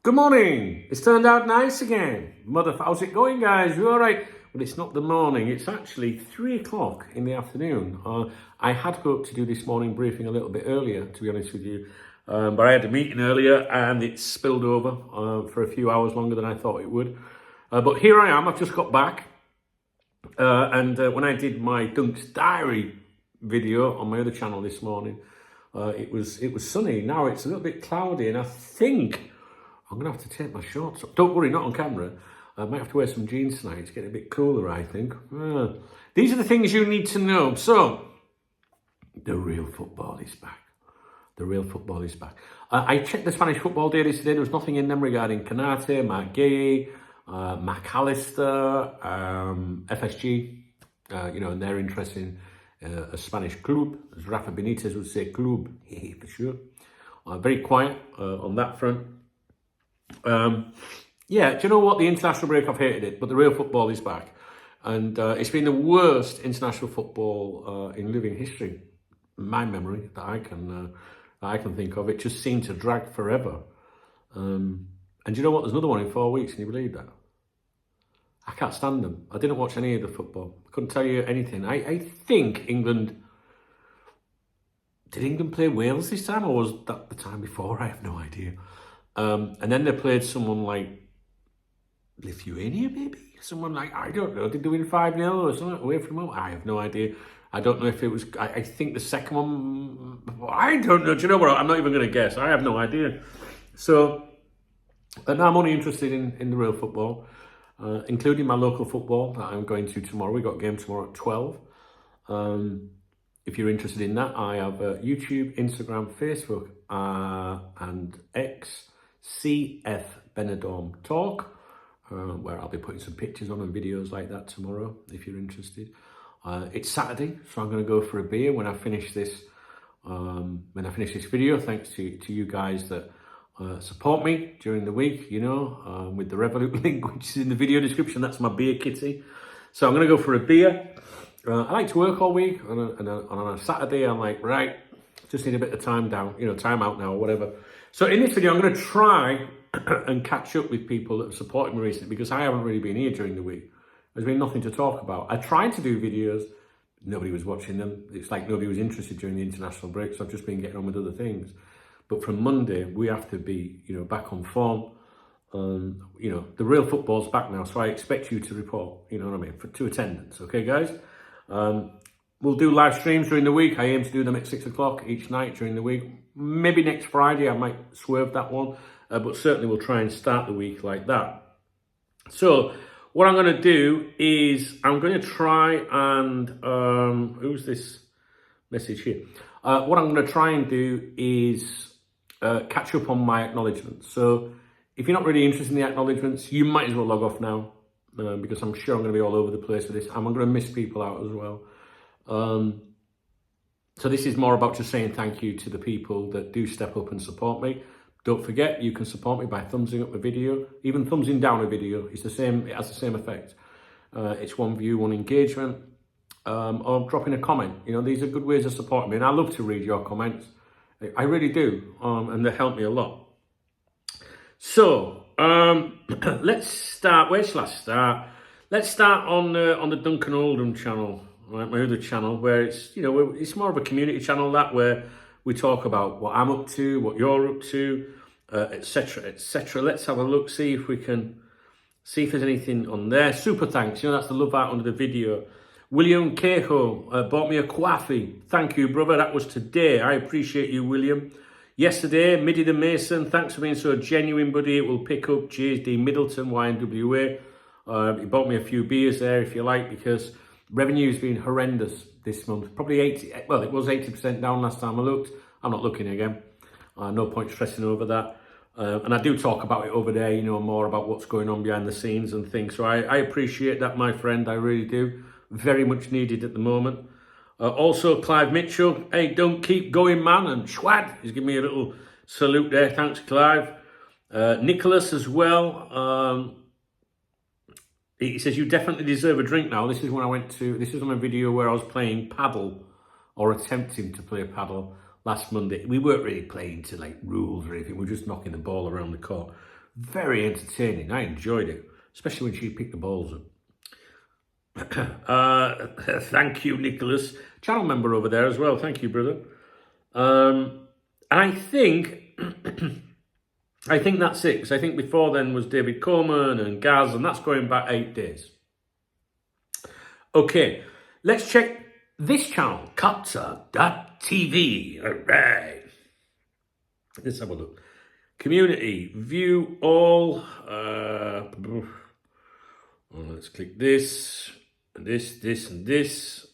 Good morning. It's turned out nice again. How's it going, guys? You all right? Well, it's not the morning. It's actually 3 o'clock in the afternoon. I had hoped to do this morning briefing a little bit earlier, to be honest with you. But I had a meeting earlier and it spilled over for a few hours longer than I thought it would. But here I am. I've just got back. And when I did my Dunk's Diary video on my other channel this morning, it was sunny. Now it's a little bit cloudy, and I think I'm going to have to take my shorts off. Don't worry, not on camera. I might have to wear some jeans tonight. It's getting a bit cooler, I think. These are the things you need to know. So, the real football is back. The real football is back. I checked the Spanish football dailies today. There was nothing in them regarding Canate, Mark Gay, McAllister, FSG, and they're interested in a Spanish club, as Rafa Benitez would say, club, for sure. Very quiet on that front. Yeah, do you know what? The international break, I've hated it, but the real football is back. And it's been the worst international football in living history, in my memory, that I can think of. It just seemed to drag forever. And do you know what? There's another one in 4 weeks. Can you believe that? I can't stand them. I didn't watch any of the football. I couldn't tell you anything. I think England... Did England play Wales this time, or was that the time before? I have no idea. And then they played someone like Lithuania, maybe? Someone like, I don't know, did they win 5-0 or something away from home? I have no idea. I don't know if it was, I think the second one, I don't know. Do you know what? I'm not even going to guess. I have no idea. So, now I'm only interested in the real football, including my local football that I'm going to tomorrow. We got a game tomorrow at 12. If you're interested in that, I have YouTube, Instagram, Facebook, and X, CF Benidorm Talk, where I'll be putting some pictures on and videos like that tomorrow, if you're interested. It's Saturday, so I'm going to go for a beer when I finish this. Video, thanks to you guys that support me during the week, with the Revolut link, which is in the video description. That's my beer kitty. So I'm going to go for a beer. I like to work all week, and on a Saturday, I'm like, right, just need a bit of time out now or whatever. So in this video, I'm going to try and catch up with people that have supported me recently, because I haven't really been here during the week. There's been nothing to talk about. I tried to do videos, nobody was watching them. It's like nobody was interested during the international break, so I've just been getting on with other things. But from Monday, we have to be, back on form. The real football's back now, so I expect you to report, to attendance. Okay, guys? We'll do live streams during the week. I aim to do them at 6 o'clock each night during the week. Maybe next Friday I might swerve that one, but certainly we'll try and start the week like that. So what I'm going to do is I'm going to try and who's this message here? What I'm going to try and do is catch up on my acknowledgements. So if you're not really interested in the acknowledgements, you might as well log off now. Because I'm sure I'm going to be all over the place with this. I'm going to miss people out as well. So this is more about just saying thank you to the people that do step up and support me. Don't forget, you can support me by thumbsing up a video. Even thumbsing down a video is the same. It has the same effect. It's one view, one engagement, or dropping a comment. These are good ways of supporting me, and I love to read your comments. I really do, and they help me a lot. So let's start. Where shall I start? Let's start on the Duncan Oldham channel, right? My other channel, where it's it's more of a community channel, where we talk about what I'm up to, what you're up to, etc., etc. Let's have a look, see if there's anything on there. Super thanks. That's the love out under the video. William Kehoe bought me a coffee. Thank you, brother. That was today. I appreciate you, William. Yesterday, Middy the Mason, thanks for being so genuine, buddy. It will pick up. GSD Middleton, YNWA. He bought me a few beers there, if you like, because revenue's been horrendous this month. Probably 80, well, it was 80% down last time I looked. I'm not looking again. No point stressing over that. And I do talk about it over there, more about what's going on behind the scenes and things. So I appreciate that, my friend. I really do. Very much needed at the moment. Also, Clive Mitchell, hey, don't keep going, man. And Schwad, he's giving me a little salute there. Thanks, Clive. Nicholas as well. He says, you definitely deserve a drink now. This is when this is on a video where I was playing paddle, or attempting to play paddle last Monday. We weren't really playing to rules or anything. We were just knocking the ball around the court. Very entertaining. I enjoyed it, especially when she picked the balls up. Thank you, Nicholas. Channel member over there as well. Thank you, brother. And I think I think that's it. Because I think before then was David Coleman and Gaz, and that's going back 8 days. Okay, let's check this channel, Capta.tv. All right. Let's have a look. Community, view all. Let's click this, and this, and this.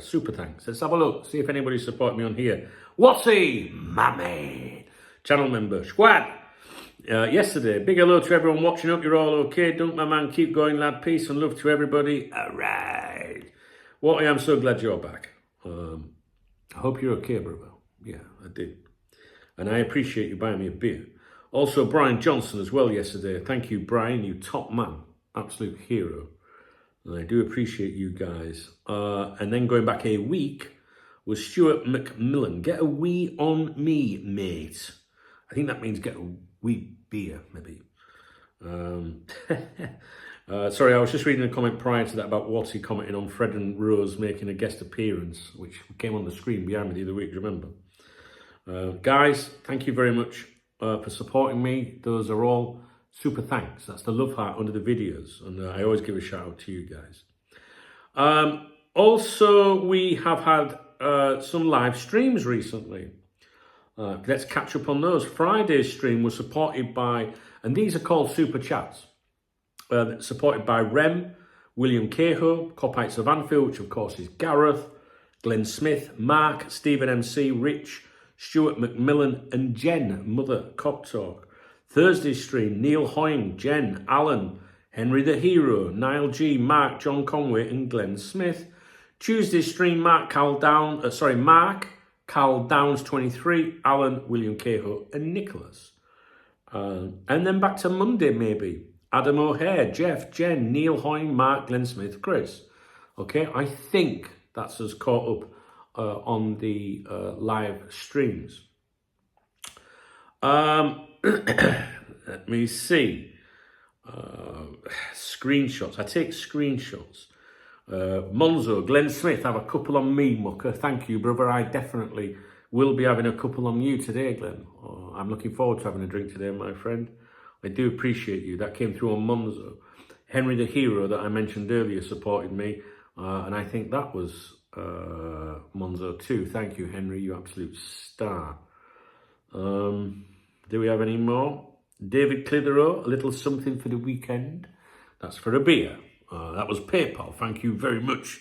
Super thanks. Let's have a look. See if anybody's supporting me on here. Whatty, my man. Channel member, Squad. Yesterday, big hello to everyone watching. Hope you're all okay. Don't my man, keep going, lad. Peace and love to everybody. All right. Whatty, I'm so glad you're back. I hope you're okay, brother. Yeah, I did. And I appreciate you buying me a beer. Also, Brian Johnson as well yesterday. Thank you, Brian. You top man. Absolute hero. And I do appreciate you guys. And then going back a week was Stuart McMillan. Get a wee on me, mate. I think that means get a wee beer, maybe. Sorry, I was just reading a comment prior to that about Watty commenting on Fred and Rose making a guest appearance, which came on the screen behind me the other week, do you remember? Guys, thank you very much for supporting me. Those are all super thanks. That's the love heart under the videos, and I always give a shout out to you guys. Also, we have had some live streams recently. Let's catch up on those. Friday's stream was supported by, and these are called super chats, supported by Rem, William Cahill, Copites of Anfield, which of course is Gareth, Glenn Smith, Mark, Stephen MC, Rich, Stuart McMillan, and Jen, Mother Cop Talk. Thursday's stream, Neil Hoying, Jen, Alan, Henry the Hero, Niall G, Mark, John Conway, and Glenn Smith. Tuesday's stream, Mark Cal Downs 23, Alan, William Cahill, and Nicholas. And then back to Monday, maybe. Adam O'Hare, Jeff, Jen, Neil Hoying, Mark, Glenn Smith, Chris. Okay, I think that's us caught up on the live streams. Let me see. Screenshots. I take screenshots. Monzo, Glenn Smith, have a couple on me, mucker. Thank you, brother. I definitely will be having a couple on you today, Glenn. I'm looking forward to having a drink today, my friend. I do appreciate you. That came through on Monzo. Henry the Hero that I mentioned earlier supported me, and I think that was Monzo too. Thank you, Henry. You absolute star. Do we have any more? David Clitheroe, a little something for the weekend. That's for a beer. That was PayPal. Thank you very much,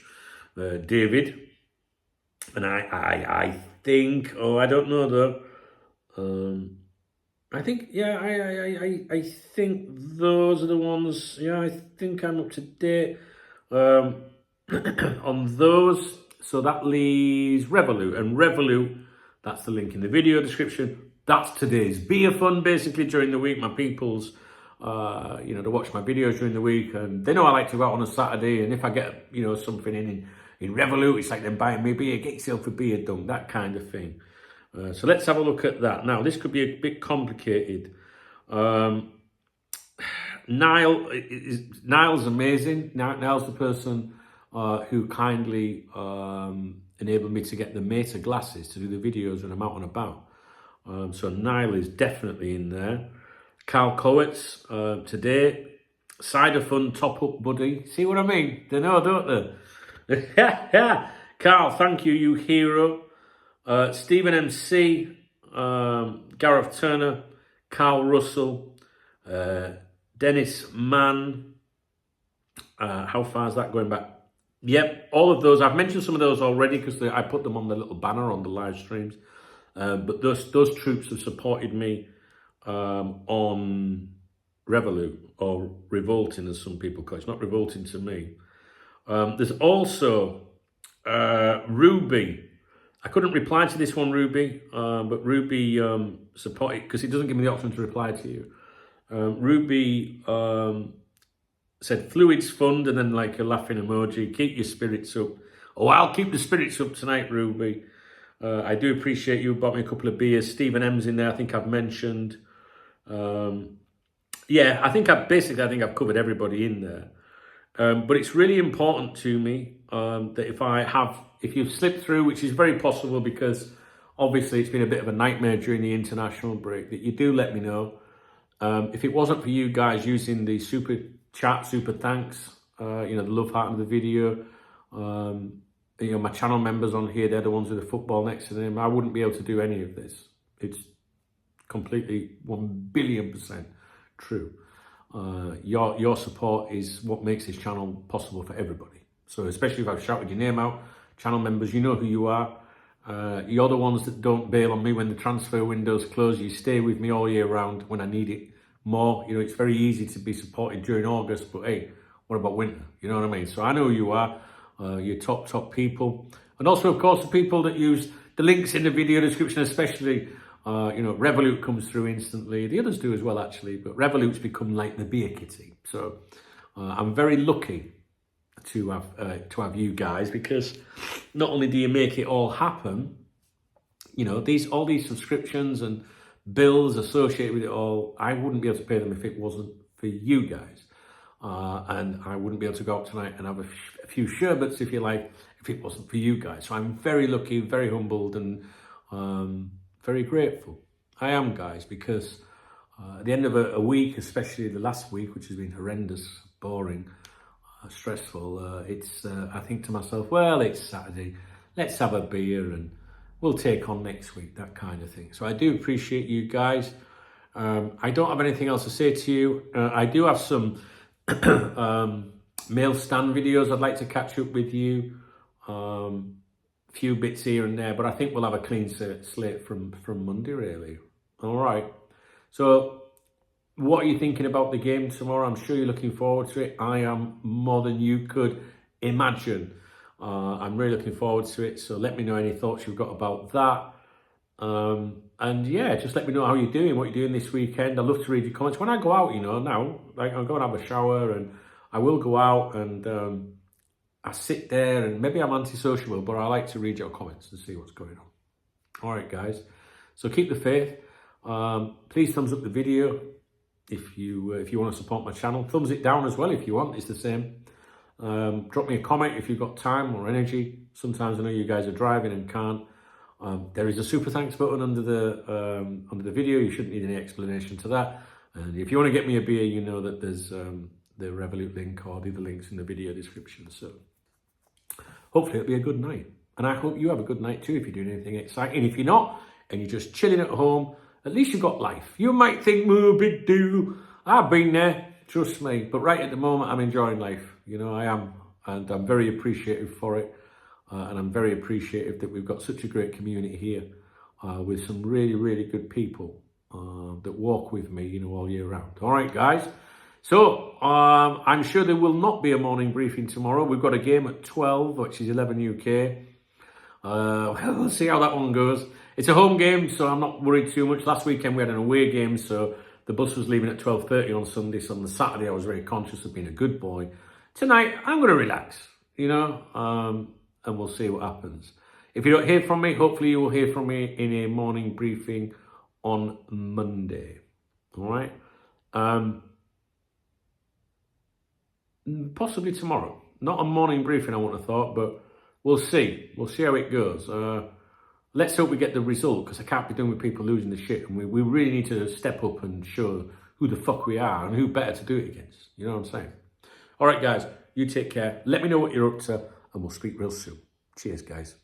David. And I think, I don't know though. I think, yeah, I think those are the ones. Yeah, I think I'm up to date on those. So that leaves Revolut, and Revolut, that's the link in the video description. That's today's beer fun, basically, during the week. My people's, they watch my videos during the week, and they know I like to go out on a Saturday, and if I get, something in Revolut, it's like them buying me beer, get yourself a beer done, that kind of thing. So let's have a look at that. Now, this could be a bit complicated. Niall's amazing. Niall's the person who kindly enabled me to get the Meta glasses to do the videos when I'm out and about. So Niall is definitely in there. Carl Kowitz today. Cider Fun top up, buddy. See what I mean? They know, don't they? Carl, thank you, you hero. Stephen MC, Gareth Turner, Carl Russell, Dennis Mann. How far is that going back? Yep, all of those. I've mentioned some of those already because I put them on the little banner on the live streams. But those troops have supported me on Revolut, or Revolting as some people call it. It's not revolting to me. There's also Ruby. I couldn't reply to this one, Ruby, but Ruby supported, because it doesn't give me the option to reply to you. Ruby said Fluids Fund, and then like a laughing emoji. Keep your spirits up. Oh, I'll keep the spirits up tonight, Ruby. I do appreciate you. Bought me a couple of beers. Stephen M's in there, I think I've mentioned. Yeah, I think I've covered everybody in there. But it's really important to me that if you've slipped through, which is very possible because obviously it's been a bit of a nightmare during the international break, that you do let me know. If it wasn't for you guys using the super chat, super thanks, the love heart of the video, my channel members on here, they're the ones with the football next to them. I wouldn't be able to do any of this. It's completely 1,000,000,000% true. Your support is what makes this channel possible for everybody. So especially if I've shouted your name out, channel members, you know who you are. You're the ones that don't bail on me when the transfer windows close. You stay with me all year round when I need it more. It's very easy to be supported during August, but hey, what about winter? You know what I mean? So I know who you are. You're top people. And also, of course, the people that use the links in the video description, especially, Revolut comes through instantly. The others do as well, actually, but Revolut's become like the beer kitty. So I'm very lucky to have you guys, because not only do you make it all happen, all these subscriptions and bills associated with it all, I wouldn't be able to pay them if it wasn't for you guys. And I wouldn't be able to go out tonight and have a few sherbets, if you like, if it wasn't for you guys. So I'm very lucky, very humbled, and very grateful. I am, guys, because at the end of a week, especially the last week, which has been horrendous, boring, stressful, I think to myself, well, it's Saturday, let's have a beer and we'll take on next week, that kind of thing. So I do appreciate you guys. I don't have anything else to say to you. I do have some mail stand videos I'd like to catch up with you. Few bits here and there, but I think we'll have a clean slate from Monday, really. All right. So what are you thinking about the game tomorrow? I'm sure you're looking forward to it. I am, more than you could imagine. I'm really looking forward to it. So let me know any thoughts you've got about that. And yeah, just let me know how you're doing, what you're doing this weekend. I'd love to read your comments. When I go out, now, like I'll go and have a shower, and I will go out and I sit there, and maybe I'm antisocial, but I like to read your comments and see what's going on. All right, guys. So keep the faith. Please thumbs up the video if you want to support my channel. Thumbs it down as well if you want. It's the same. Drop me a comment if you've got time or energy. Sometimes I know you guys are driving and can't. There is a super thanks button under the video. You shouldn't need any explanation to that. And if you want to get me a beer, you know that there's the Revolut link or the other links in the video description. So hopefully it'll be a good night. And I hope you have a good night too if you're doing anything exciting. If you're not, and you're just chilling at home, at least you've got life. You might think, oh, big deal. I've been there, trust me. But right at the moment, I'm enjoying life. I am. And I'm very appreciative for it. And I'm very appreciative that we've got such a great community here with some really, really good people that walk with me, all year round. All right, guys. So I'm sure there will not be a morning briefing tomorrow. We've got a game at 12, which is 11 UK. We'll see how that one goes. It's a home game, so I'm not worried too much. Last weekend we had an away game, so the bus was leaving at 12:30 on Sunday. So on the Saturday I was very conscious of being a good boy. Tonight I'm going to relax, and we'll see what happens. If you don't hear from me, hopefully you will hear from me in a morning briefing on Monday. All right? Possibly tomorrow. Not a morning briefing, I wouldn't have thought, but we'll see. We'll see how it goes. Let's hope we get the result, because I can't be doing with people losing the shit, and we really need to step up and show who the fuck we are and who better to do it against. You know what I'm saying? All right, guys, you take care. Let me know what you're up to, and we'll speak real soon. Cheers, guys.